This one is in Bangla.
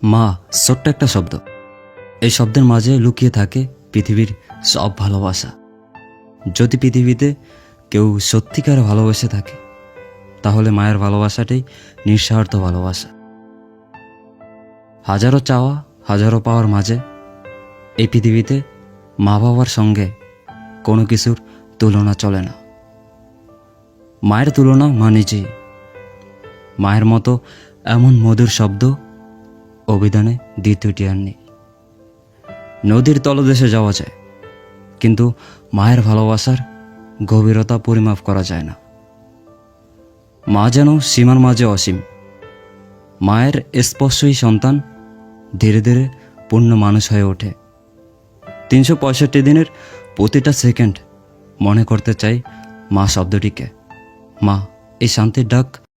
মা ছোট্ট একটা শব্দ। এই শব্দের মাঝে লুকিয়ে থাকে পৃথিবীর সব ভালোবাসা। যদি পৃথিবীতে কেউ সত্যিকার ভালোবেসে থাকে তাহলে মায়ের ভালোবাসাটাই নিঃস্বার্থ ভালোবাসা। হাজারো চাওয়া হাজারো পাওয়ার মাঝে এই পৃথিবীতে মা বাবার সঙ্গে কোনো কিছুর তুলনা চলে না। মায়ের তুলনা মা নিজেই। মায়ের মতো এমন মধুর শব্দ অভিধানে দ্বিতীয়টি আর নেই। নদীর তলদেশে যাওয়া যায়, কিন্তু মায়ের ভালোবাসার গভীরতা পরিমাপ করা যায় না। মা যেন সীমার মাঝে অসীম। মায়ের স্পর্শই সন্তান ধীরে ধীরে পূর্ণ মানুষ হয়ে ওঠে। 365 দিনের প্রতিটা সেকেন্ড মনে করতে চাই মা শব্দটিকে। মা, এই শান্তির ডাক